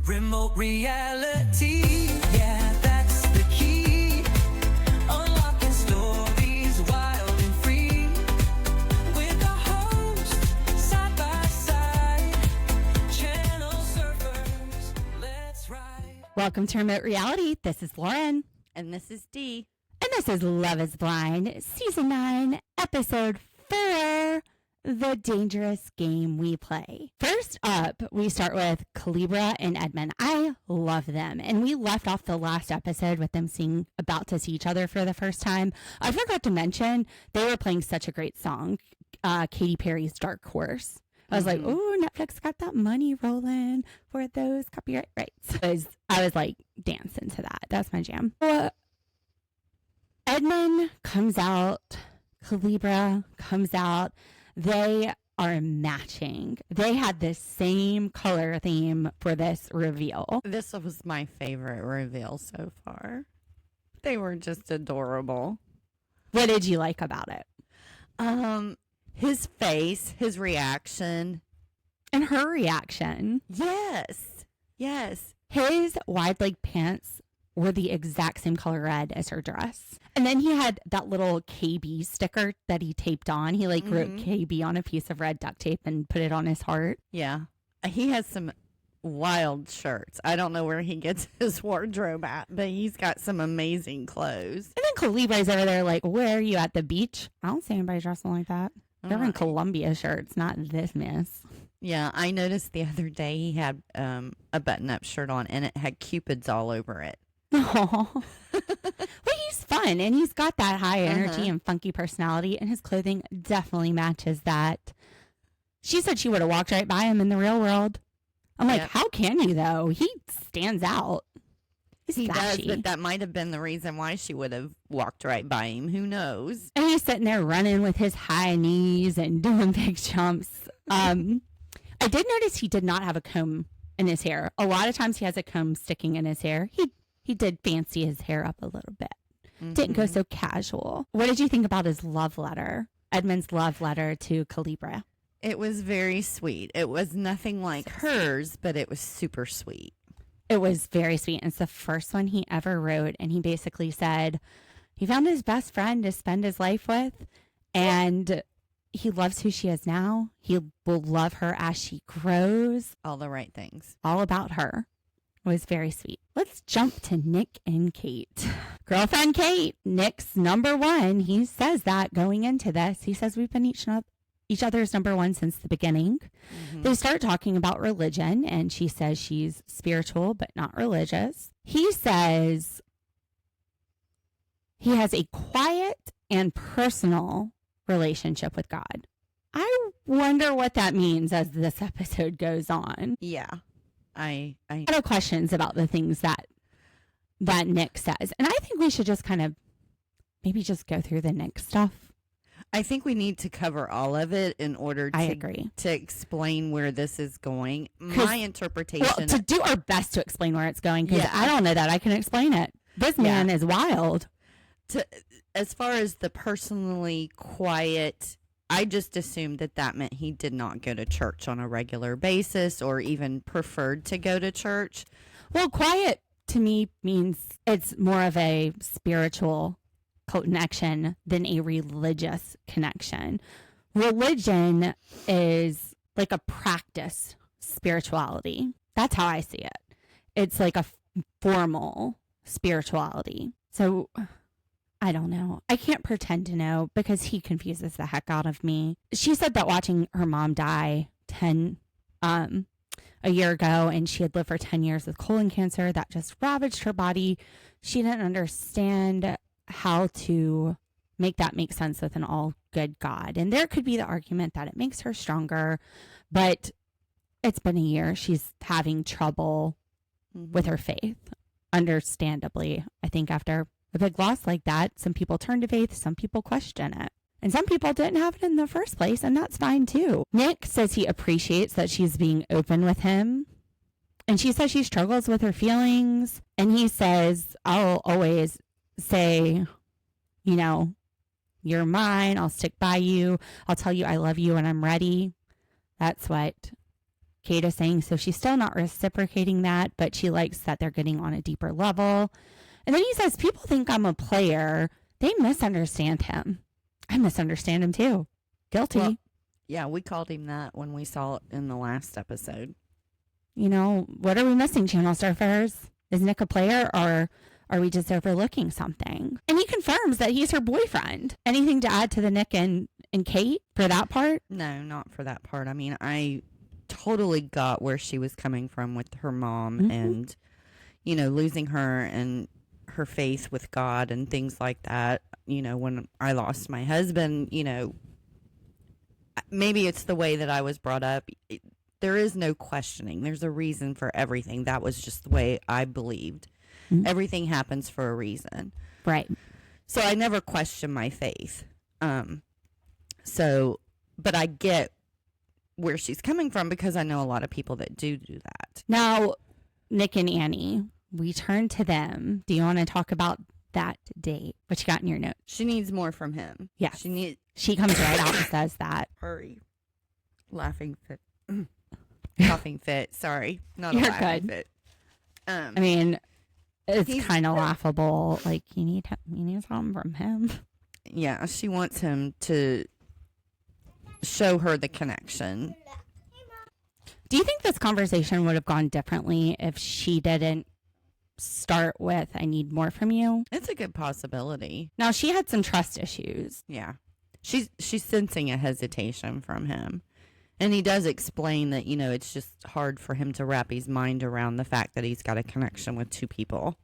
Remote reality, yeah, that's the key. Unlocking stories wild and free. With a host, side by side. Channel surfers, let's ride. Welcome to Remote Reality. This is Lauren. And this is Dee. And this is Love is Blind, Season 9, Episode 4, The Dangerous Game We Play. First up, we start with Calibra and Edmond. I love them. And we left off the last episode with them about to see each other for the first time. I forgot to mention, they were playing such a great song, Katy Perry's Dark Horse. I was like, oh, Netflix got that money rolling for those copyright rights. I was like dancing to that. That's my jam. Edmond comes out. Calibra comes out. They are matching. They had the same color theme for this reveal. This was my favorite reveal so far. They were just adorable. What did you like about it? His face, his reaction. And her reaction. Yes. His wide leg pants were the exact same color red as her dress. And then he had that little KB sticker that he taped on. He wrote KB on a piece of red duct tape and put it on his heart. Yeah. He has some wild shirts. I don't know where he gets his wardrobe at, but he's got some amazing clothes. And then Calibra's over there like, where are you at the beach? I don't see anybody dressing like that. They're in Columbia shirts, not this mess. Yeah, I noticed the other day he had a button-up shirt on, and it had cupids all over it. Oh, well, he's fun, and he's got that high energy and funky personality, and his clothing definitely matches that. She said she would have walked right by him in the real world. I'm like, how can you, though? He stands out. He does, but that might have been the reason why she would have walked right by him. Who knows? And he's sitting there running with his high knees and doing big jumps. I did notice he did not have a comb in his hair. A lot of times he has a comb sticking in his hair. He did fancy his hair up a little bit. Didn't go so casual. What did you think about his love letter? Edmund's love letter to Calibra? It was very sweet. It was nothing like hers, but it was super sweet. It was very sweet. It's the first one he ever wrote. And he basically said he found his best friend to spend his life with. And he loves who she is now. He will love her as she grows. All the right things. All about her. It was very sweet. Let's jump to Nick and Kait. Girlfriend Kait, Nick's number one. He says that going into this. He says we've been each other's number one since the beginning. They start talking about religion, and she says she's spiritual but not religious. He says he has a quiet and personal relationship with God. I wonder what that means as this episode goes on. Yeah. I have questions about the things that Nick says. And I think we should just kind of maybe just go through the Nick stuff. I think we need to cover all of it in order to explain where this is going. My interpretation. Well, to do our best to explain where it's going, because I don't know that I can explain it. This man is wild. As far as the personally quiet, I just assumed that meant he did not go to church on a regular basis or even preferred to go to church. Well, quiet to me means it's more of a spiritual connection than a religious connection. Religion is like a practice spirituality. That's how I see it. It's like a formal spirituality. So I don't know. I can't pretend to know because he confuses the heck out of me. She said that watching her mom die a year ago, and she had lived for 10 years with colon cancer that just ravaged her body. She didn't understand how to make that make sense with an all good God. And there could be the argument that it makes her stronger, but it's been a year. She's having trouble with her faith, understandably. I think after a big loss like that, some people turn to faith, some people question it. And some people didn't have it in the first place, and that's fine too. Nick says he appreciates that she's being open with him. And she says she struggles with her feelings. And he says, I'll always say, you know, you're mine. I'll stick by you. I'll tell you I love you when I'm ready. That's what Kait is saying, so she's still not reciprocating that, but she likes that they're getting on a deeper level. And then he says, people think I'm a player. They misunderstand him. I misunderstand him too. Guilty. Well, yeah, we called him that when we saw it in the last episode. You know, what are we missing, Channel Surfers? Is Nick a player, or are we just overlooking something? And he confirms that he's her boyfriend. Anything to add to the Nick and Kait for that part? No, not for that part. I mean, I totally got where she was coming from with her mom and, you know, losing her and her faith with God and things like that. You know, when I lost my husband, you know, maybe it's the way that I was brought up. There is no questioning. There's a reason for everything. That was just the way I believed. Everything happens for a reason. Right. So I never questioned my faith. But I get where she's coming from because I know a lot of people that do that. Now, Nick and Annie, we turn to them. Do you want to talk about that date? What you got in your notes? She needs more from him. Yeah. She comes right out and says that. Hurry. Laughing fit. Coughing fit. Sorry. Not You're a laughing good. fit. I mean, it's kind of laughable. Like, you need something from him. Yeah, she wants him to show her the connection. Do you think this conversation would have gone differently if she didn't start with, I need more from you? It's a good possibility. Now, she had some trust issues. Yeah. She's sensing a hesitation from him. And he does explain that, you know, it's just hard for him to wrap his mind around the fact that he's got a connection with two people.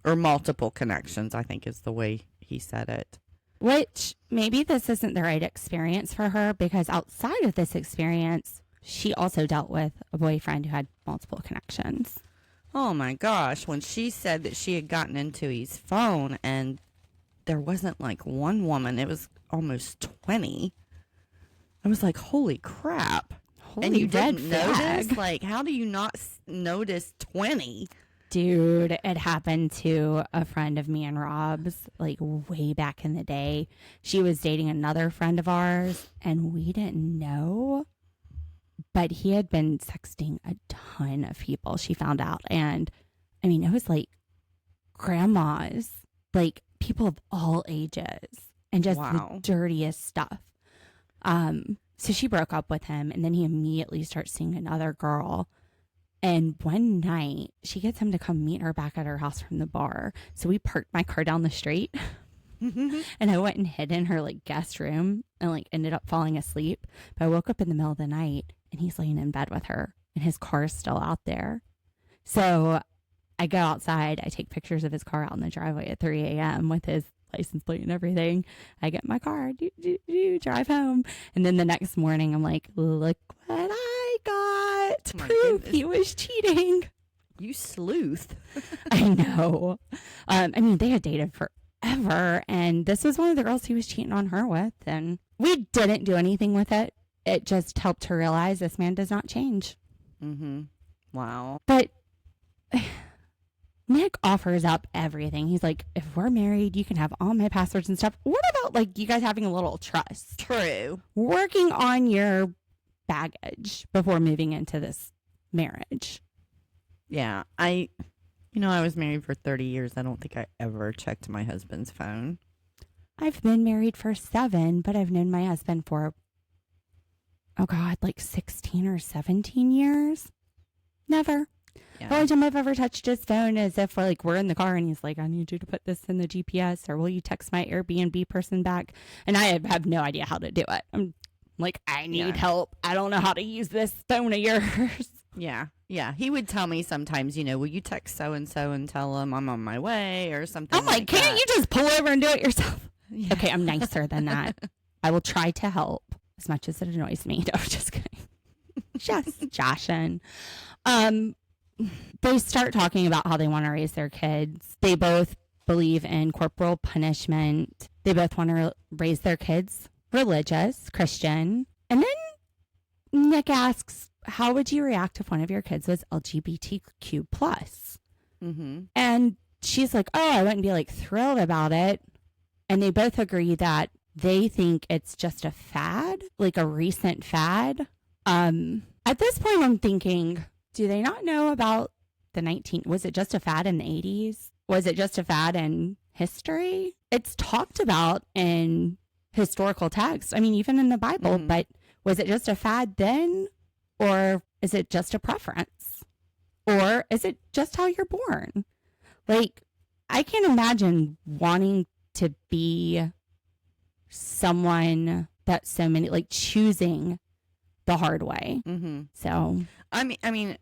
Or multiple connections, I think is the way he said it. Which, maybe this isn't the right experience for her, because outside of this experience, she also dealt with a boyfriend who had multiple connections. Oh my gosh, when she said that she had gotten into his phone and there wasn't like one woman, it was almost 20. I was like, holy crap. Holy and you red didn't flag. notice? Like, how do you not notice 20? Dude, it happened to a friend of me and Rob's, like way back in the day. She was dating another friend of ours, and we didn't know. But he had been sexting a ton of people, she found out. And, I mean, it was like grandmas, like people of all ages, and just the dirtiest stuff. So she broke up with him, and then he immediately starts seeing another girl. And one night, she gets him to come meet her back at her house from the bar. So we parked my car down the street, and I went and hid in her like guest room and like ended up falling asleep. But I woke up in the middle of the night, and he's laying in bed with her, and his car is still out there. So I go outside. I take pictures of his car out in the driveway at 3 a.m. with his license plate and everything. I get in my car, drive home. And then the next morning, I'm like, look what I got to prove he was cheating. You sleuth. I know. I mean, they had dated forever, and this was one of the girls he was cheating on her with, and we didn't do anything with it. It just helped her realize this man does not change. Mm-hmm. Wow. But Nick offers up everything. He's like, if we're married, you can have all my passwords and stuff. What about like you guys having a little trust? True. Working on your baggage before moving into this marriage. Yeah. I was married for 30 years. I don't think I ever checked my husband's phone. I've been married for 7, but I've known my husband for, like 16 or 17 years. Never. Yeah. The only time I've ever touched his phone is if we're in the car and he's like, I need you to put this in the GPS, or will you text my Airbnb person back? And I have no idea how to do it. I'm like, I need help. I don't know how to use this phone of yours. Yeah. Yeah. He would tell me sometimes, will you text so-and-so and tell him I'm on my way or something? I'm like, can't you just pull over and do it yourself? Yeah. Okay, I'm nicer than that. I will try to help as much as it annoys me. No, just kidding. Just joshing. They start talking about how they want to raise their kids. They both believe in corporal punishment. They both want to raise their kids religious, Christian. And then Nick asks, how would you react if one of your kids was LGBTQ+? Mm-hmm. And she's like, oh, I wouldn't be like thrilled about it. And they both agree that they think it's just a fad, like a recent fad. I At this point, I'm thinking, do they not know about was it just a fad in the 80s? Was it just a fad in history? It's talked about in historical texts. I mean, even in the Bible, but was it just a fad then? Or is it just a preference? Or is it just how you're born? Like, I can't imagine wanting to be someone that so many, like, choosing the hard way. So, I mean,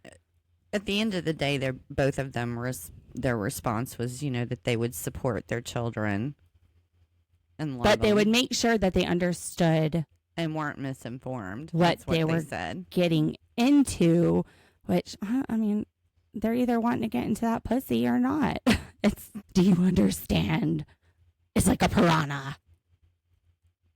at the end of the day, they're both of them. Their response was, that they would support their children and love but they them would make sure that they understood and weren't misinformed. what That's what they were said. getting into, which, I mean, they're either wanting to get into that pussy or not. It's, do you understand? It's like a piranha.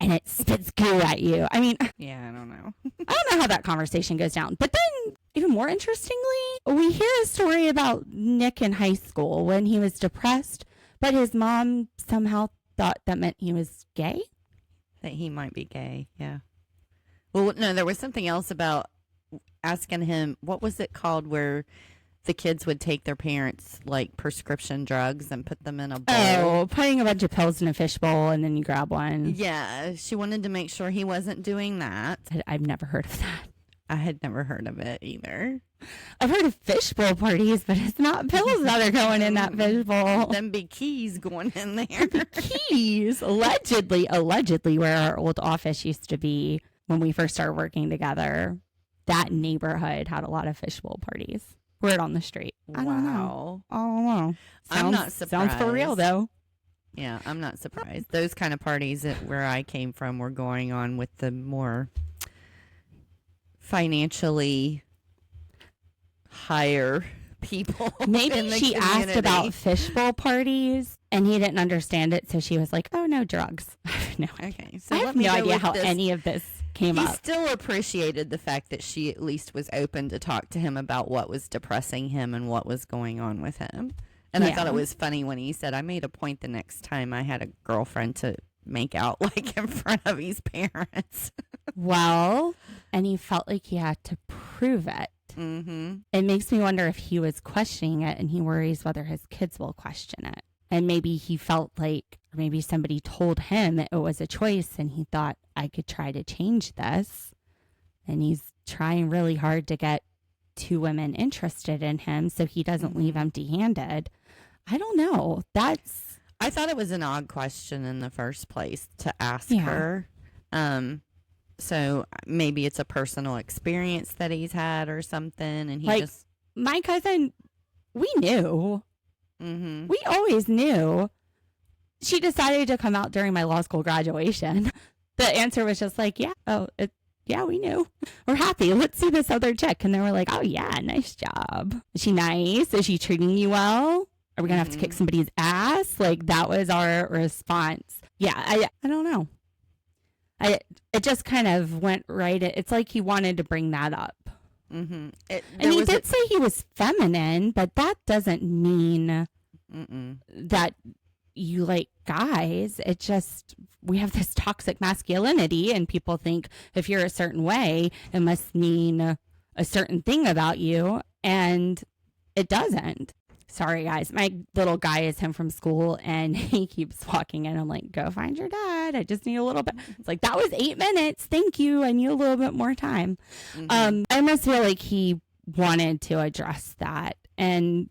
And it spits goo at you. I mean, Yeah, I don't know. I don't know how that conversation goes down. But then, even more interestingly, we hear a story about Nick in high school when he was depressed, but his mom somehow thought that meant he was gay. That he might be gay, yeah. Well, no, there was something else about asking him, what was it called, where the kids would take their parents' like prescription drugs and put them in a bowl. Oh, putting a bunch of pills in a fishbowl and then you grab one. Yeah, she wanted to make sure he wasn't doing that. I've never heard of that. I had never heard of it either. I've heard of fishbowl parties, but it's not pills that are going in that fishbowl. Them big keys going in there. Keys, allegedly, where our old office used to be when we first started working together. That neighborhood had a lot of fishbowl parties. Word on the street. I don't know. I don't know. I'm not surprised. Sounds for real, though. Yeah, I'm not surprised. Those kind of parties where I came from were going on with the more financially higher people. Maybe she asked about fishbowl parties and he didn't understand it, so she was like, "Oh, no drugs." I have no idea. Okay, so I have no idea how any of this came up. He still appreciated the fact that she at least was open to talk to him about what was depressing him and what was going on with him. And I thought it was funny when he said, I made a point the next time I had a girlfriend to make out like in front of his parents. Well, and he felt like he had to prove it. Mm-hmm. It makes me wonder if he was questioning it and he worries whether his kids will question it. And maybe he felt like, or maybe somebody told him it was a choice and he thought, I could try to change this. And he's trying really hard to get two women interested in him so he doesn't leave empty-handed. I don't know. I thought it was an odd question in the first place to ask her. So maybe it's a personal experience that he's had or something. And he my cousin, we knew. Mm-hmm. We always knew. She decided to come out during my law school graduation. The answer was just like, yeah, we knew. We're happy. Let's see this other chick. And they were like, oh, yeah, nice job. Is she nice? Is she treating you well? Are we going to have to kick somebody's ass? Like, that was our response. Yeah, I don't know. It just kind of went right. It's like he wanted to bring that up. Mm-hmm. And he did say he was feminine, but that doesn't mean that you like guys. It just, we have this toxic masculinity and people think if you're a certain way, it must mean a certain thing about you. And it doesn't. Sorry, guys. My little guy is home from school and he keeps walking in. I'm like, go find your dad. I just need a little bit. It's like, that was 8 minutes. Thank you. I need a little bit more time. I almost feel like he wanted to address that. And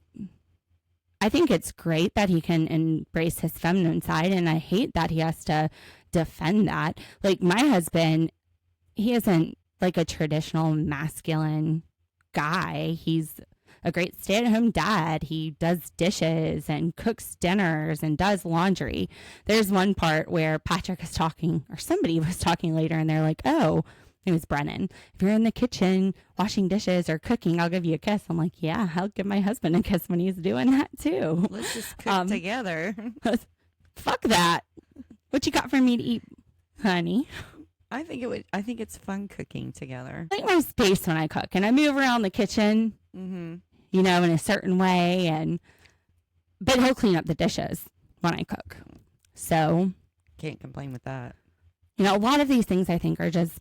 I think it's great that he can embrace his feminine side. And I hate that he has to defend that. Like my husband, he isn't like a traditional masculine guy. He's a great stay-at-home dad. He does dishes and cooks dinners and does laundry. There's one part where Patrick is talking, or somebody was talking later, and they're like, oh, it was Brennen. If you're in the kitchen washing dishes or cooking, I'll give you a kiss. I'm like, yeah, I'll give my husband a kiss when he's doing that too. Let's just cook together. Fuck that. What you got for me to eat, honey? I think it's fun cooking together. I like my space when I cook, and I move around the kitchen. You know, in a certain way, but he'll clean up the dishes when I cook. So can't complain with that. You know, a lot of these things I think are just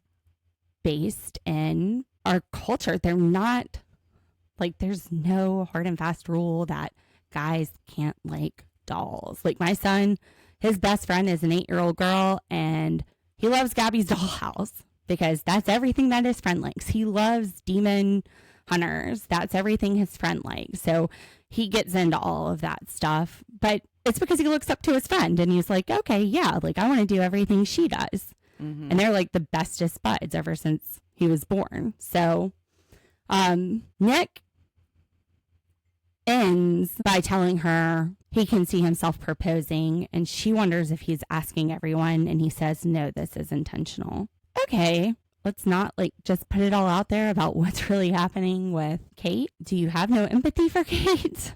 based in our culture, they're not like, there's no hard and fast rule that guys can't like dolls. Like my son, his best friend is an 8-year-old girl, and he loves Gabby's dollhouse because that's everything that his friend likes. He loves demon hunters. That's everything his friend likes. So he gets into all of that stuff, but it's because he looks up to his friend and he's like, okay, yeah, like I want to do everything she does. Mm-hmm. And they're like the bestest buds ever since he was born. So Nick ends by telling her he can see himself proposing, and she wonders if he's asking everyone, and he says, no, this is intentional. Okay, let's not like just put it all out there about what's really happening with Kait. Do you have no empathy for Kait?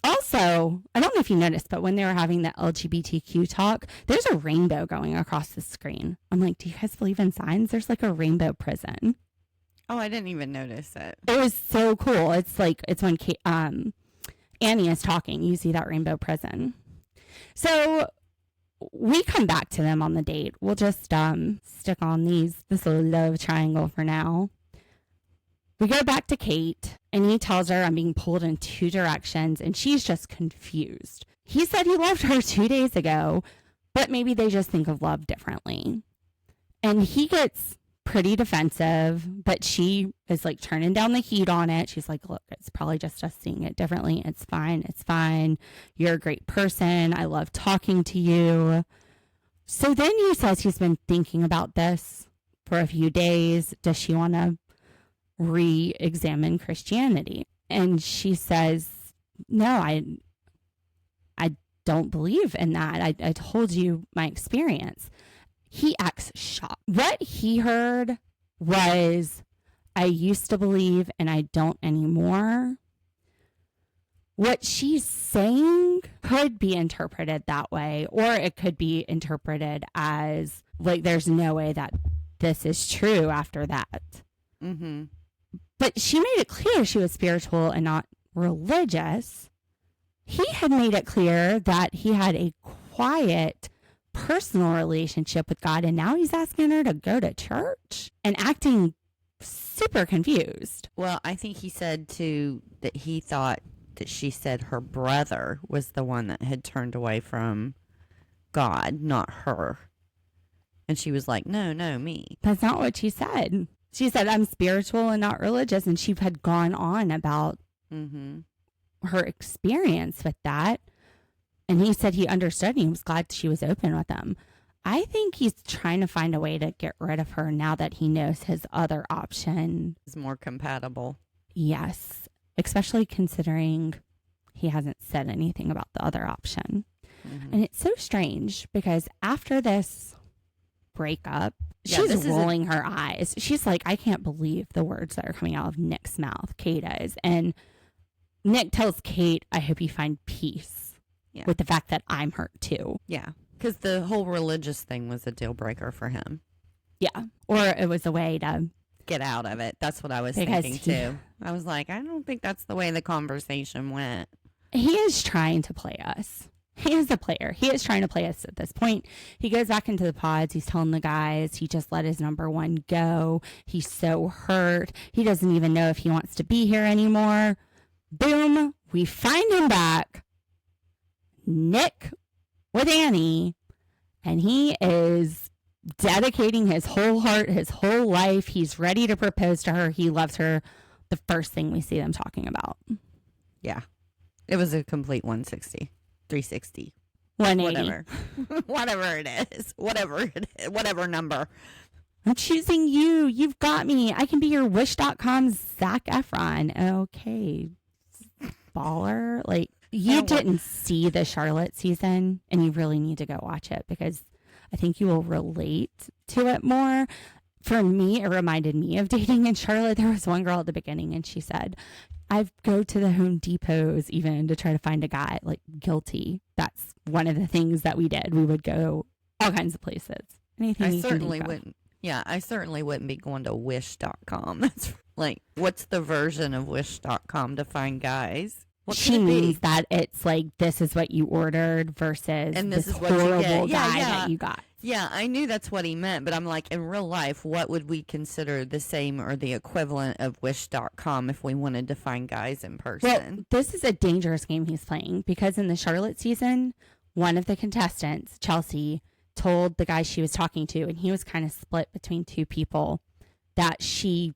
Also, I don't know if you noticed, but when they were having the LGBTQ talk, there's a rainbow going across the screen. I'm like, do you guys believe in signs? There's like a rainbow prison. Oh, I didn't even notice it. It was so cool. It's like, it's when Annie is talking, you see that rainbow prison. So we come back to them on the date. We'll just stick on this little love triangle for now. We go back to Kait, and he tells her I'm being pulled in 2 directions, and she's just confused. He said he loved her 2 days ago, but maybe they just think of love differently. And he gets pretty defensive, but she is like turning down the heat on it. She's like, look, it's probably just us seeing it differently. It's fine. It's fine. You're a great person. I love talking to you. So then he says he's been thinking about this for a few days. Does she want to re-examine Christianity? And she says, no, I don't believe in that. I told you my experience. He acts shocked. What he heard was, I used to believe and I don't anymore. What she's saying could be interpreted that way, or it could be interpreted as like there's no way that this is true after that. Mm-hmm. But she made it clear she was spiritual and not religious. He had made it clear that he had a quiet, personal relationship with God, and now he's asking her to go to church and acting super confused. Well, I think he said too that he thought that she said her brother was the one that had turned away from God, not her. And she was like, no, me. That's not what she said. She said, I'm spiritual and not religious. And she had gone on about her experience with that. And he said he understood and he was glad she was open with him. I think he's trying to find a way to get rid of her now that he knows his other option is more compatible. Yes, especially considering he hasn't said anything about the other option. And it's so strange because after this breakup, she's rolling her eyes. She's like, I can't believe the words that are coming out of Nick's mouth. Kait is. And Nick tells Kait, I hope you find peace with the fact that I'm hurt too. Yeah. Because the whole religious thing was a deal breaker for him. Yeah. Or it was a way to get out of it. That's what I was thinking too. I was like, I don't think that's the way the conversation went. He is trying to play us. He is a player. He is trying to play us at this point. He goes back into the pods. He's telling the guys he just let his number one go. He's so hurt. He doesn't even know if he wants to be here anymore. Boom. We find him back. Nick with Annie. And he is dedicating his whole heart, his whole life. He's ready to propose to her. He loves her. The first thing we see them talking about. Yeah. It was a complete 160. 360, 180, whatever it is, whatever number. I'm choosing you. You've got me. I can be your Wish.com's Zac Efron. Okay, baller. Like, you didn't see the Charlotte season, and you really need to go watch it because I think you will relate to it more. For me, it reminded me of dating in Charlotte. There was one girl at the beginning, and she said, I go to the Home Depots even to try to find a guy. Like, guilty. That's one of the things that we did. We would go all kinds of places. Anything I certainly wouldn't. Yeah, I certainly wouldn't be going to Wish.com. That's like, what's the version of Wish.com to find guys? What she could it be? means that it's like, this is what you ordered versus And this this is what you horrible get. Yeah, guy yeah. that you got. Yeah, I knew that's what he meant, but I'm like, in real life, what would we consider the same or the equivalent of Wish.com if we wanted to find guys in person? Well, this is a dangerous game he's playing because in the Charlotte season, one of the contestants, Chelsea, told the guy she was talking to, and he was kind of split between two people, that she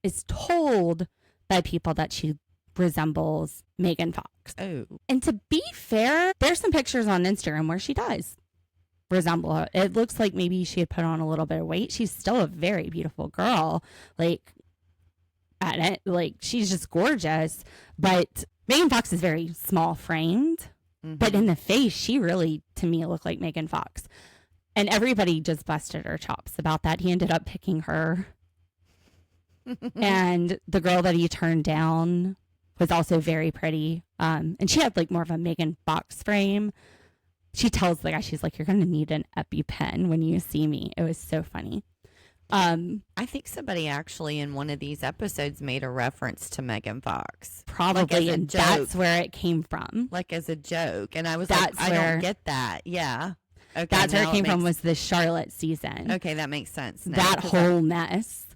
is told by people that she resembles Megan Fox. Oh. And to be fair, there's some pictures on Instagram where she does resemble her. It looks like maybe she had put on a little bit of weight. She's still a very beautiful girl. Like, at it, like, she's just gorgeous. But Megan Fox is very small framed. Mm-hmm. But in the face, she really, to me, looked like Megan Fox. And everybody just busted her chops about that. He ended up picking her. And the girl that he turned down was also very pretty. And she had like more of a Megan Fox frame. She tells the guy, she's like, you're going to need an EpiPen when you see me. It was so funny. I think somebody actually in one of these episodes made a reference to Megan Fox. Probably, as a and joke. that's where it came from. Like as a joke. And I was That's like, I where- don't get that. Yeah. Okay, That's where it now came from, makes- was the Charlotte season. Okay, that makes sense now. That 'cause whole mess.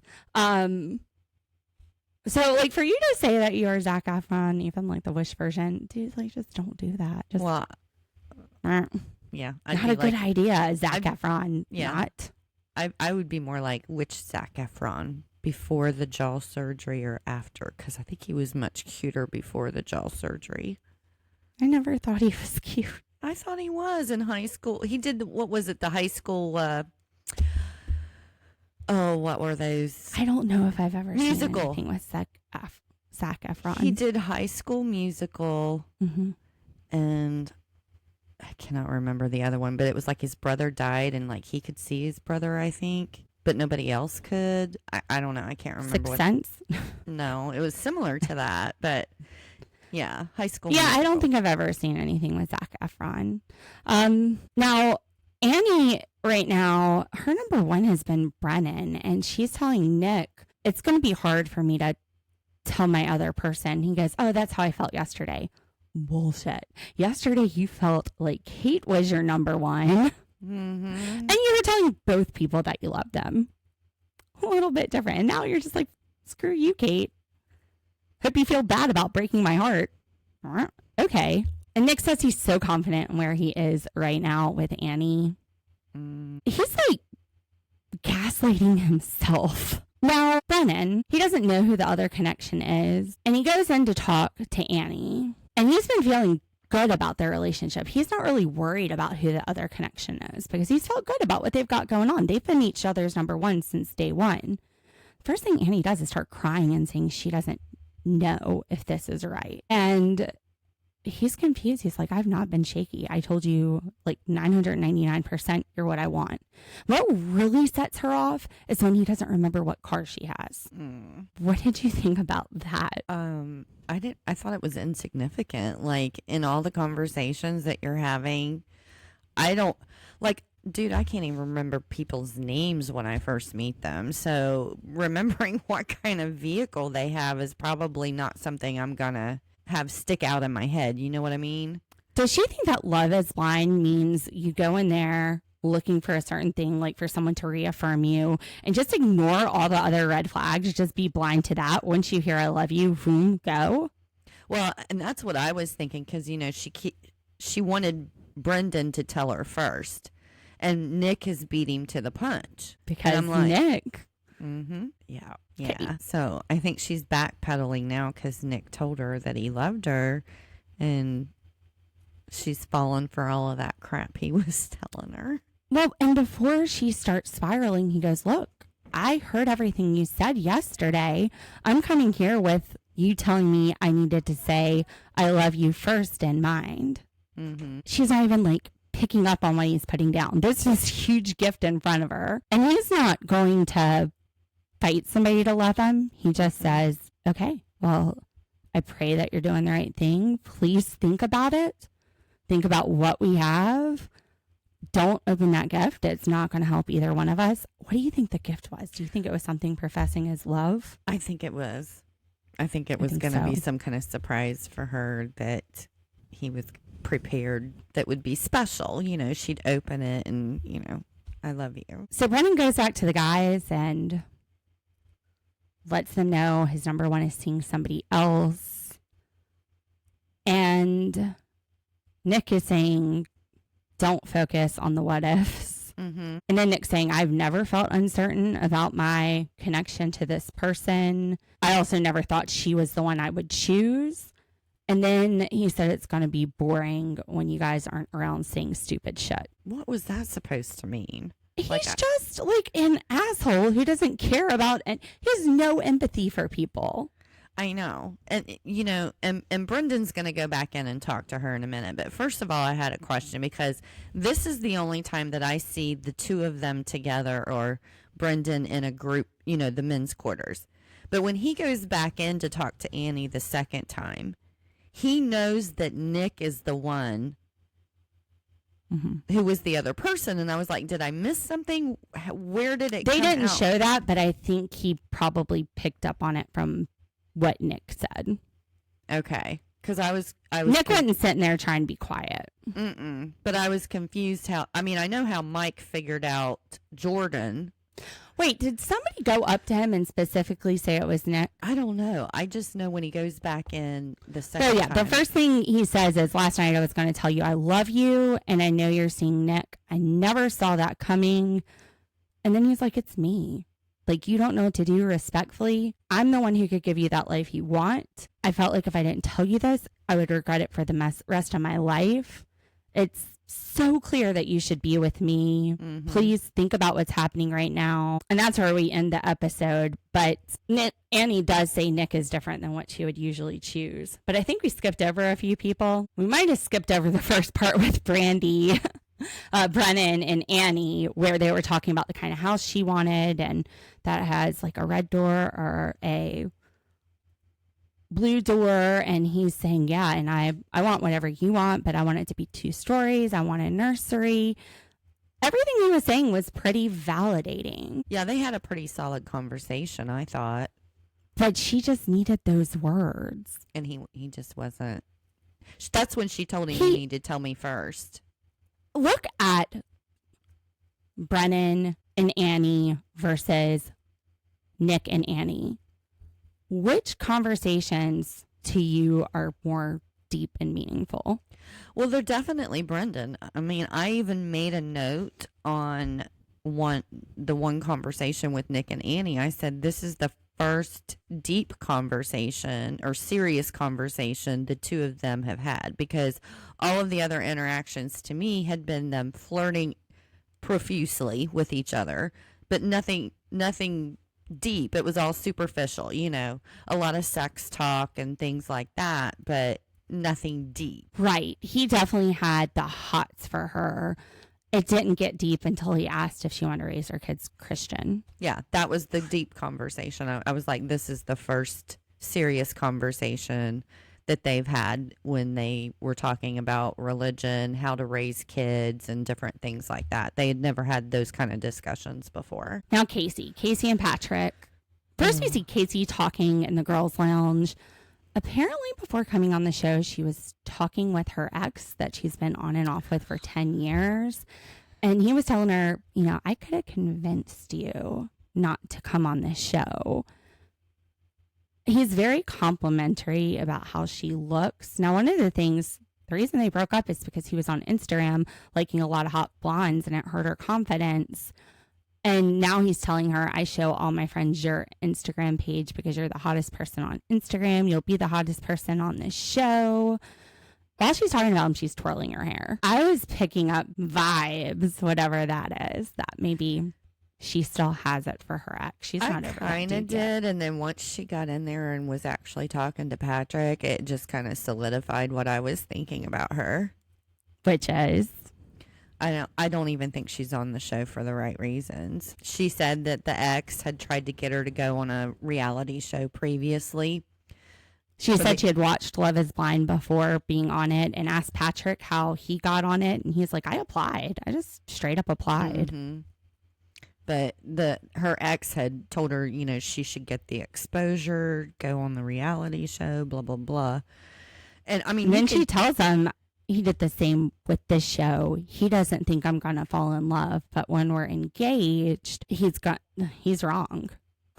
So, like, for you to say that you're Zac Efron, even like the Wish version, dude, like, just don't do that. Just Well, not yeah. a good idea, Zac I'd- Efron. yeah. Not. I would be more like, which Zac Efron? Before the jaw surgery or after? Because I think he was much cuter before the jaw surgery. I never thought he was cute. I thought he was in high school. He did, what was it, the high school, what were those? I don't know if I've ever Musical. seen anything with Zac Efron. He did High School Musical, Mm-hmm. and I cannot remember the other one, but it was like his brother died, and like he could see his brother, I think, but nobody else could. I don't know. I can't remember. Sixth Sense. No, it was similar to that, but yeah, High School Yeah, I Musical. don't think I've ever seen anything with Zac Efron. Now, Annie, right now, her number one has been Brennen, and she's telling Nick, it's going to be hard for me to tell my other person. He goes, oh, that's how I felt yesterday. Bullshit. Yesterday, you felt like Kate was your number one, Mm-hmm. and you were telling both people that you loved them. A little bit different. And now you're just like, screw you, Kate. Hope you feel bad about breaking my heart. Okay. And Nick says he's so confident in where he is right now with Annie. He's like gaslighting himself. Now, Brennan, he doesn't know who the other connection is. And he goes in to talk to Annie. And he's been feeling good about their relationship. He's not really worried about who the other connection is because he's felt good about what they've got going on. They've been each other's number one since day one. First thing Annie does is start crying and saying she doesn't know if this is right. And he's confused. He's like, I've not been shaky. I told you like 999% you're what I want. What really sets her off is when he doesn't remember what car she has. What did you think about that? I thought it was insignificant. Like in all the conversations that you're having, I don't like, dude, I can't even remember people's names when I first meet them. So remembering what kind of vehicle they have is probably not something I'm gonna have stick out in my head. You know what I mean? Does she think that love is blind means you go in there looking for a certain thing, like for someone to reaffirm you, and just ignore all the other red flags, just be blind to that? Once you hear I love you, boom, go? Well, and that's what I was thinking, because, you know, she wanted Brendan to tell her first, and Nick has beat him to the punch. Because I'm like, Nick. Mm-hmm. Yeah. Okay. Yeah. So I think she's backpedaling now because Nick told her that he loved her, and she's fallen for all of that crap he was telling her. Well, and before she starts spiraling, he goes, look, I heard everything you said yesterday. I'm coming here with you telling me I needed to say I love you first in mind. Mm-hmm. She's not even like picking up on what he's putting down. There's this huge gift in front of her, and he's not going to fight somebody to love him. He just says, okay, well, I pray that you're doing the right thing. Please think about it. Think about what we have. Don't open that gift. It's not going to help either one of us. What do you think the gift was? Do you think it was something professing his love? I think it was. I think it was think going to be so. some kind of surprise for her that he was prepared that would be special. You know, she'd open it and, you know, I love you. So Brennan goes back to the guys and lets them know his number one is seeing somebody else. And Nick is saying, don't focus on the what ifs. Mm-hmm. And then Nick's saying, I've never felt uncertain about my connection to this person. I also never thought she was the one I would choose. And then he said it's going to be boring when you guys aren't around saying stupid shit. What was that supposed to mean? He's Like, just like an asshole who doesn't care about and he has no empathy for people. I know. And, you know, and Brendan's going to go back in and talk to her in a minute. But first of all, I had a question because this is the only time that I see the two of them together or Brendan in a group, you know, the men's quarters. But when he goes back in to talk to Annie the second time, he knows that Nick is the one who was the other person. And I was like, did I miss something? Where did it They come didn't out? show that, but I think he probably picked up on it from what Nick said. Okay. Because I was Nick wasn't sitting there trying to be quiet. But I was confused how, I mean, I know how Mike figured out Jordyn. Wait, did somebody go up to him and specifically say it was Nick? I don't know. I just know when he goes back in the second So yeah, time. the first thing he says is, last night I was going to tell you I love you and I know you're seeing Nick. I never saw that coming. And then he's like, it's me. Like, you don't know what to do respectfully. I'm the one who could give you that life you want. I felt like if I didn't tell you this, I would regret it for the rest of my life. It's so clear that you should be with me. Please think about what's happening right now. And that's where we end the episode. But Annie does say Nick is different than what she would usually choose. But I think we skipped over a few people. We might have skipped over the first part with Brandy, Brennan and Annie, where they were talking about the kind of house she wanted and that has like a red door or a blue door. And he's saying, yeah, and I want whatever you want, but I want it to be 2 stories. I want a nursery. Everything he was saying was pretty validating. Yeah, they had a pretty solid conversation, I thought. But she just needed those words. And he just wasn't. That's when she told him he needed to tell me first. Look at Brennan and Annie versus Nick and Annie. Which conversations to you are more deep and meaningful? Well, they're definitely Brendan. I mean, I even made a note on the one conversation with Nick and Annie. I said, this is the first deep conversation or serious conversation the two of them have had, because all of the other interactions to me had been them flirting profusely with each other, but nothing deep. It was all superficial, you know, a lot of sex talk and things like that, but nothing deep. Right. He definitely had the hots for her. It didn't get deep until he asked if she wanted to raise her kids Christian. Yeah, that was the deep conversation. I was like, this is the first serious conversation that they've had when they were talking about religion, how to raise kids, and different things like that. They had never had those kind of discussions before. Now, Kacie and Patrick. First, we see Kacie talking in the girls' lounge. Apparently, before coming on the show, she was talking with her ex that she's been on and off with for 10 years. And he was telling her, you know, I could have convinced you not to come on this show. He's very complimentary about how she looks. Now, one of the things, the reason they broke up is because he was on Instagram liking a lot of hot blondes and it hurt her confidence. And now he's telling her, I show all my friends your Instagram page because you're the hottest person on Instagram. You'll be the hottest person on this show. While she's talking about him, she's twirling her hair. I was picking up vibes, whatever that is, that maybe she still has it for her ex. She's not over that kind of dude yet. did. And then once she got in there and was actually talking to Patrick, it just kind of solidified what I was thinking about her. Which is? I don't even think she's on the show for the right reasons. She said that the ex had tried to get her to go on a reality show previously. She said she had watched Love is Blind before being on it and asked Patrick how he got on it. And he's like, I applied. I just straight up applied. Mm-hmm. But her ex had told her, you know, she should get the exposure, go on the reality show, blah, blah, blah. And I mean, And then she tells him he did the same with this show. He doesn't think I'm going to fall in love, but when we're engaged, he's wrong.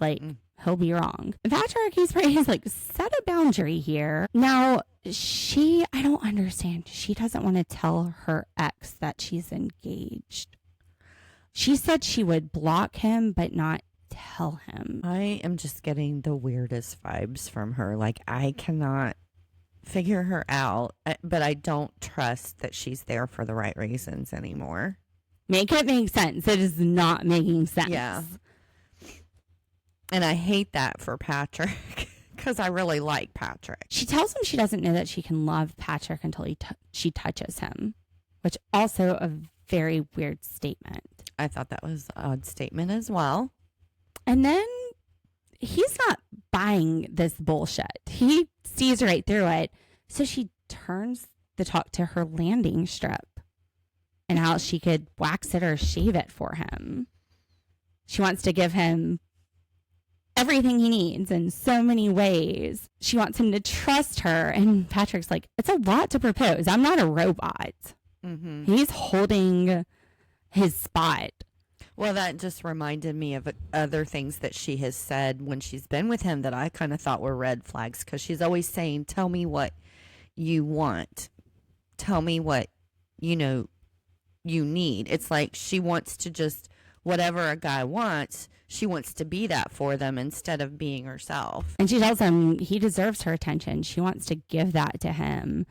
Like, he'll be wrong. Patrick, he's like, set a boundary here. Now, I don't understand. She doesn't want to tell her ex that she's engaged. She said she would block him, but not tell him. I am just getting the weirdest vibes from her. Like, I cannot figure her out, but I don't trust that she's there for the right reasons anymore. Make it make sense. It is not making sense. Yeah. And I hate that for Patrick because I really like Patrick. She tells him she doesn't know that she can love Patrick until she touches him, which also a very weird statement. I thought that was an odd statement as well. And then he's not buying this bullshit. He sees right through it. So she turns the talk to her landing strip and how she could wax it or shave it for him. She wants to give him everything he needs in so many ways. She wants him to trust her. And Patrick's like, it's a lot to propose. I'm not a robot. Mm-hmm. He's holding his spot. Well, that just reminded me of other things that she has said when she's been with him that I kind of thought were red flags, because she's always saying, tell me what you want. Tell me what, you know, you need. It's like she wants to just, whatever a guy wants, she wants to be that for them instead of being herself. And she tells him he deserves her attention. She wants to give that to him.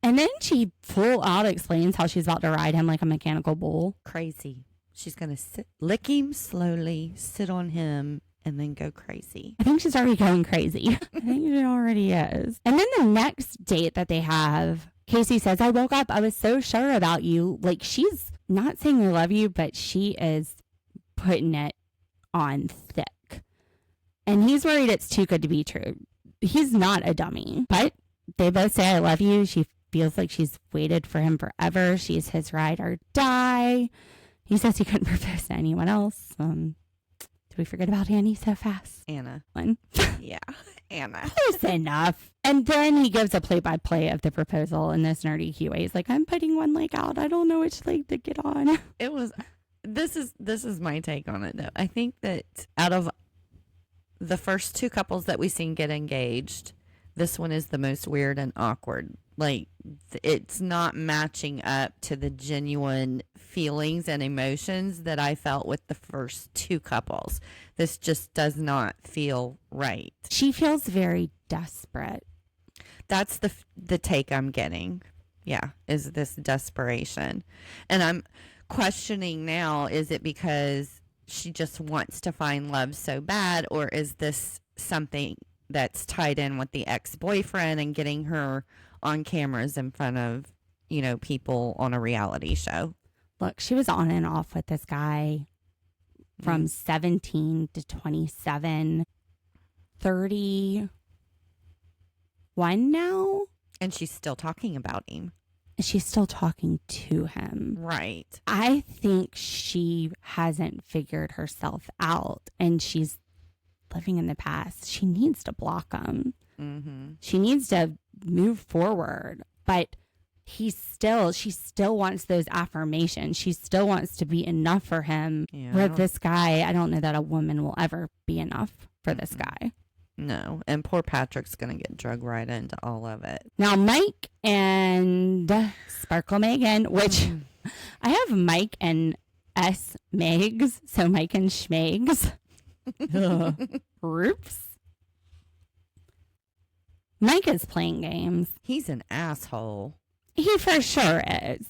And then she full out explains how she's about to ride him like a mechanical bull. Crazy. She's going to lick him slowly, sit on him, and then go crazy. I think she's already going crazy. I think she already is. And then the next date that they have, Kacie says, I woke up, I was so sure about you. Like, she's not saying I love you, but she is putting it on thick. And he's worried it's too good to be true. He's not a dummy, but they both say I love you. She feels like she's waited for him forever. She's his ride or die. He says he couldn't propose to anyone else. Did we forget about Annie so fast? Anna. One. Yeah, Anna. Close enough. And then he gives a play-by-play of the proposal in this nerdy QA. He's like, I'm putting one leg out. I don't know which leg to get on. It was, this is my take on it, though. I think that out of the first two couples that we've seen get engaged, this one is the most weird and awkward. Like, it's not matching up to the genuine feelings and emotions that I felt with the first two couples. This just does not feel right. She feels very desperate. That's the take I'm getting. Yeah, is this desperation. And I'm questioning now, is it because she just wants to find love so bad, or is this something that's tied in with the ex-boyfriend and getting her on cameras in front of, you know, people on a reality show? Look, she was on and off with this guy from 17 to 27, 31 now. And she's still talking about him. She's still talking to him. Right. I think she hasn't figured herself out and she's living in the past. She needs to block him. Mm-hmm. She needs to move forward. But she still wants those affirmations. She still wants to be enough for him. Yeah. With this guy, I don't know that a woman will ever be enough for this guy. No. And poor Patrick's going to get drug right into all of it. Now, Mike and Sparkle Megan, which I have Mike and S Megs, so Mike and Schmegs. Oops. Mike is playing games. He's an asshole. He for sure is.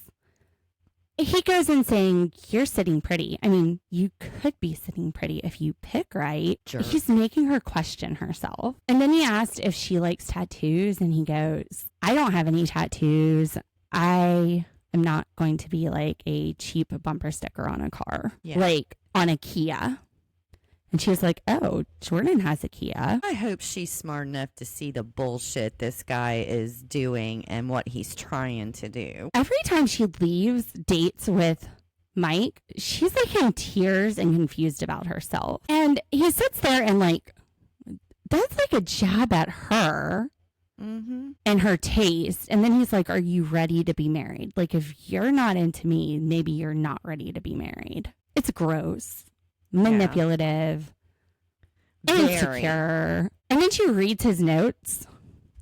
He goes in saying, you're sitting pretty. I mean, you could be sitting pretty if you pick right. Sure. He's making her question herself. And then he asked if she likes tattoos. And he goes, I don't have any tattoos. I am not going to be like a cheap bumper sticker on a car. Yeah. Like on a Kia. And she was like, oh, Jordyn has a Kia. I hope she's smart enough to see the bullshit this guy is doing and what he's trying to do. Every time she leaves dates with Mike, she's like in tears and confused about herself. And he sits there and like does like a jab at her and her taste. And then he's like, are you ready to be married? Like, if you're not into me, maybe you're not ready to be married. It's gross, manipulative, insecure. And then she reads his notes,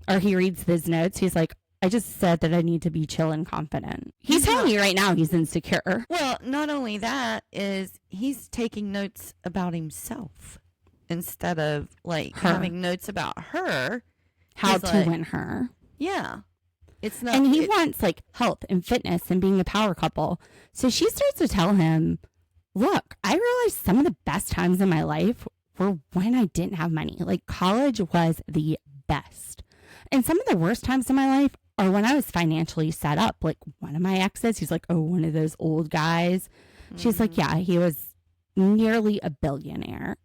or he reads his notes. He's like, I just said that I need to be chill and confident. He's telling you right now he's insecure. Well, not only that, is he's taking notes about himself instead of like having notes about her. How to win her. Yeah. It's not. And he wants like health and fitness and being a power couple. So she starts to tell him, look, I realized some of the best times in my life were when I didn't have money. Like college was the best. And some of the worst times in my life are when I was financially set up. Like one of my exes, he's like, oh, one of those old guys. She's like, yeah, he was nearly a billionaire.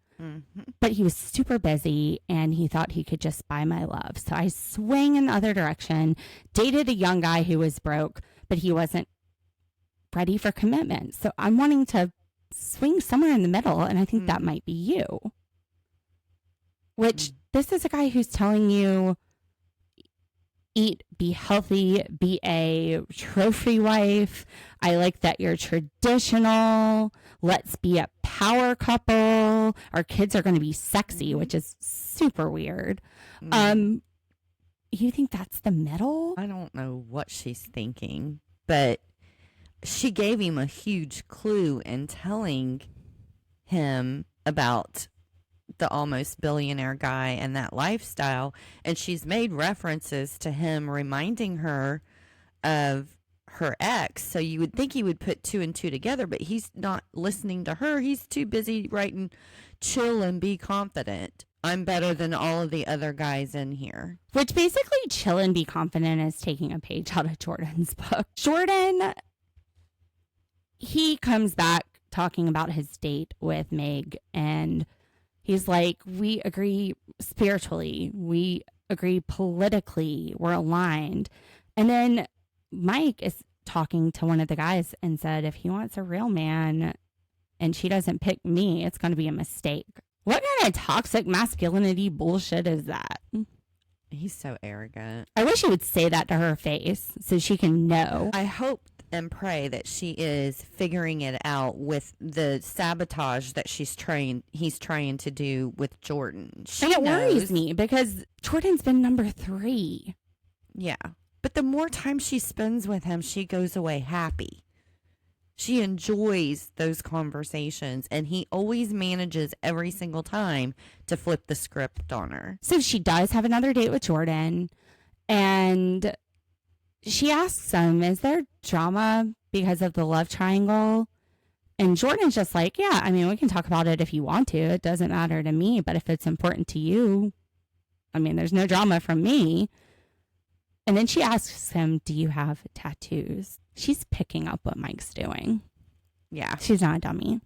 But he was super busy and he thought he could just buy my love. So I swing in the other direction, dated a young guy who was broke, but he wasn't ready for commitment. So I'm wanting to swing somewhere in the middle. And I think that might be you. Which this is a guy who's telling you, eat, be healthy, be a trophy wife. I like that you're traditional. Let's be a power couple. Our kids are going to be sexy, which is super weird. You think that's the middle? I don't know what she's thinking, but she gave him a huge clue in telling him about the almost billionaire guy and that lifestyle. And she's made references to him reminding her of her ex. So you would think he would put two and two together, but he's not listening to her. He's too busy writing chill and be confident. I'm better than all of the other guys in here. Which basically chill and be confident is taking a page out of Jordyn's book. Jordyn, he comes back talking about his date with Meg, and he's like, we agree spiritually. We agree politically. We're aligned. And then Mike is talking to one of the guys and said, if he wants a real man and she doesn't pick me, it's going to be a mistake. What kind of toxic masculinity bullshit is that? He's so arrogant. I wish he would say that to her face so she can know. I hope and pray that she is figuring it out with the sabotage that he's trying to do with Jordyn. And it worries me because Jordyn's been number 3. Yeah. But the more time she spends with him, she goes away happy. She enjoys those conversations, and he always manages every single time to flip the script on her. So she does have another date with Jordyn, and she asks him, is there drama because of the love triangle? And Jordyn's just like, yeah, I mean, we can talk about it if you want to. It doesn't matter to me, but if it's important to you, I mean, there's no drama from me. And then she asks him, do you have tattoos? She's picking up what Mike's doing. Yeah. She's not a dummy.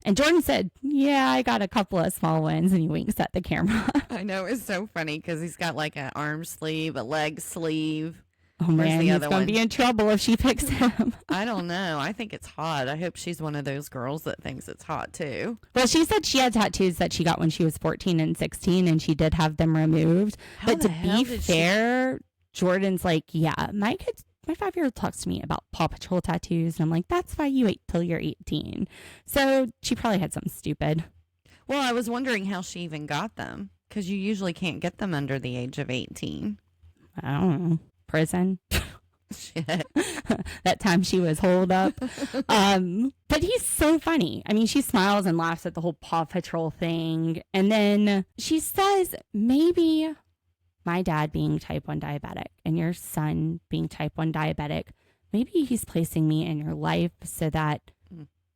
And Jordyn said, yeah, I got a couple of small ones. And he winks at the camera. I know. It's so funny because he's got like an arm sleeve, a leg sleeve. Oh, man, he's going to be in trouble if she picks him. I don't know. I think it's hot. I hope she's one of those girls that thinks it's hot, too. Well, she said she had tattoos that she got when she was 14 and 16, and she did have them removed. But to be fair, Jordyn's like, yeah, my 5-year-old talks to me about Paw Patrol tattoos. And I'm like, that's why you wait till you're 18. So she probably had something stupid. Well, I was wondering how she even got them, because you usually can't get them under the age of 18. I don't know. Prison. Shit. That time she was holed up. But he's so funny. I mean, she smiles and laughs at the whole Paw Patrol thing. And then she says, maybe my dad being type 1 diabetic and your son being type 1 diabetic, maybe he's placing me in your life so that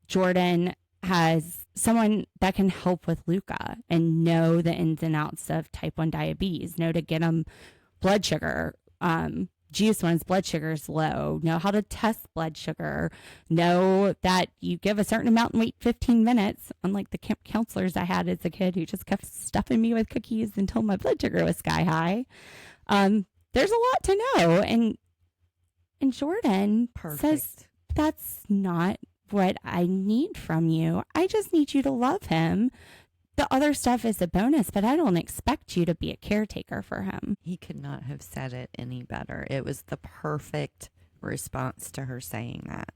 Jordyn has someone that can help with Luca and know the ins and outs of type 1 diabetes, know to get him blood sugar, juice when his blood sugar is low, know how to test blood sugar, know that you give a certain amount and wait 15 minutes, unlike the camp counselors I had as a kid who just kept stuffing me with cookies until my blood sugar was sky high. There's a lot to know. And Jordyn says that's not what I need from you. I just need you to love him. The other stuff is a bonus, but I don't expect you to be a caretaker for him. He could not have said it any better. It was the perfect response to her saying that.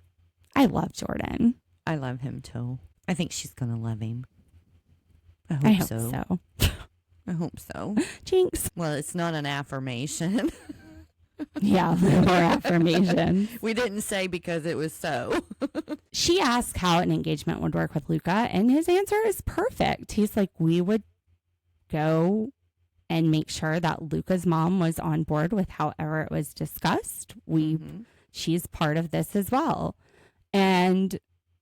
I love Jordyn. I love him too. I think she's going to love him. I hope so. I hope so. Jinx. Well, it's not an affirmation. Yeah, more affirmations. We didn't say because it was so. She asked how an engagement would work with Luca, and his answer is perfect. He's like, we would go and make sure that Luca's mom was on board with however it was discussed. She's part of this as well. And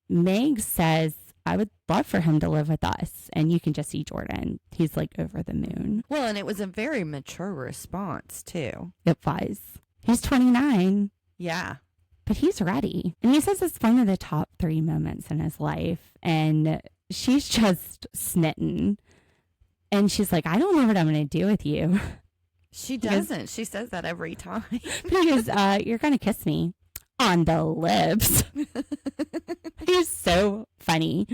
Meg says, I would love for him to live with us. And you can just see Jordyn. He's like over the moon. Well, and it was a very mature response, too. It was. He's 29. Yeah. But he's ready. And he says it's one of the top 3 moments in his life. And she's just smitten. And she's like, I don't know what I'm going to do with you. She doesn't. She says that every time. Because you're going to kiss me on the lips. He's so funny.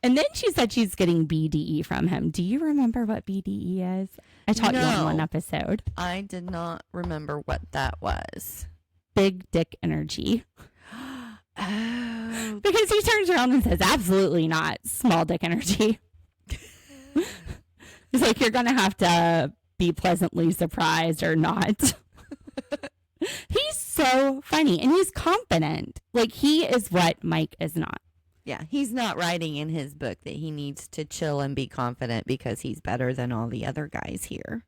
And then she said she's getting BDE from him. Do you remember what BDE is? I taught you on one episode. I did not remember what that was. Big dick energy. Oh. Because he turns around and says, absolutely not. Small dick energy. He's like, you're going to have to be pleasantly surprised or not. He's so funny and he's confident. Like, he is what Mike is not. Yeah, he's not writing in his book that he needs to chill and be confident because he's better than all the other guys here.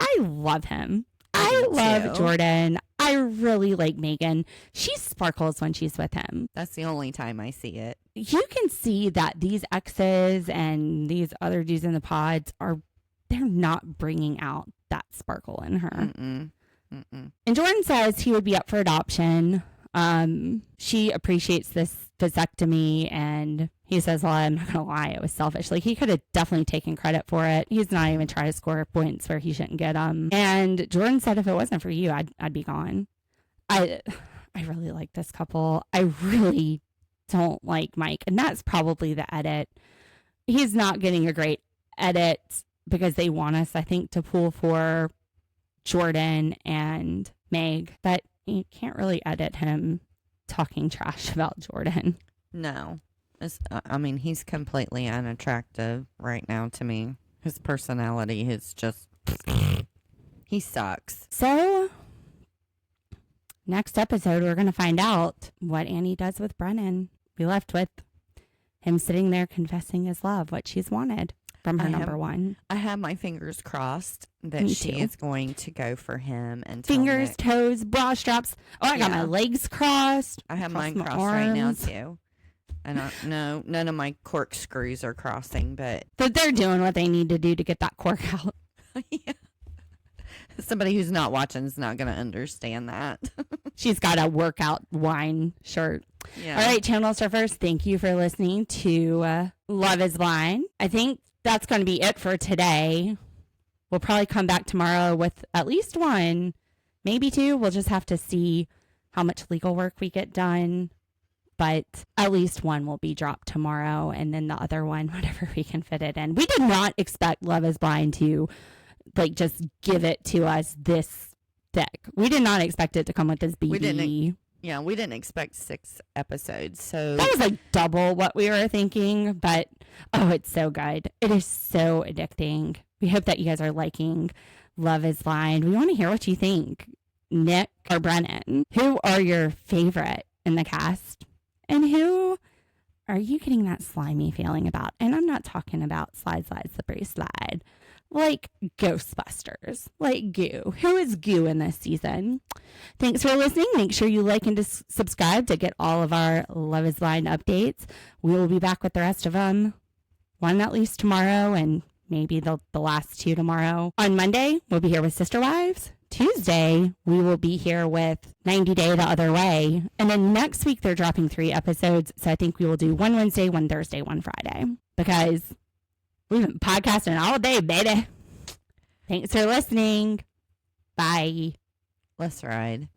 I love him. I love Jordyn. I really like Megan. She sparkles when she's with him. That's the only time I see it. You can see that these exes and these other dudes in the pods they're not bringing out that sparkle in her. Mm-mm. Mm-mm. And Jordyn says he would be up for adoption. She appreciates this vasectomy, and he says, well, I'm not gonna lie, it was selfish. Like, he could have definitely taken credit for it. He's not even trying to score points where he shouldn't get them. And Jordyn said, if it wasn't for you, I'd be gone. I really like this couple. I really don't like Mike, and that's probably the edit. He's not getting a great edit because they want us, I think, to pull for Jordyn and Meg, but you can't really edit him talking trash about Jordyn. No. I mean, he's completely unattractive right now to me. His personality is just... he sucks. So, next episode, we're going to find out what Annie does with Brennen. We left with him sitting there confessing his love, what she's wanted from her number one. I have my fingers crossed that she is going to go for him and fingers, toes, bra straps. Oh, I got my legs crossed. I have mine crossed right now too. And none of my corkscrews are crossing, but they're doing what they need to do to get that cork out. Yeah. Somebody who's not watching is not going to understand that. She's got a workout wine shirt. Yeah. All right, Channel Surfers, thank you for listening to Love is Blind. I think that's going to be it for today. We'll probably come back tomorrow with at least one, maybe two. We'll just have to see how much legal work we get done. But at least one will be dropped tomorrow, and then the other one, whatever we can fit it in. We did not expect Love is Blind to just give it to us this thick. We did not expect it to come with this BD. We didn't expect 6 episodes. So that was double what we were thinking, but it's so good. It is so addicting. We hope that you guys are liking Love is Blind. We want to hear what you think. Nick or Brennen, who are your favorite in the cast? And who are you getting that slimy feeling about? And I'm not talking about slide, slippery slide. Like Ghostbusters, like Goo. Who is Goo in this season? Thanks for listening. Make sure you like and subscribe to get all of our Love is Blind updates. We will be back with the rest of them. One at least tomorrow, and maybe the last 2 tomorrow. On Monday, we'll be here with Sister Wives. Tuesday, we will be here with 90 Day the Other Way. And then next week, they're dropping 3 episodes. So I think we will do one Wednesday, one Thursday, one Friday. Because we've been podcasting all day, baby. Thanks for listening. Bye. Let's ride.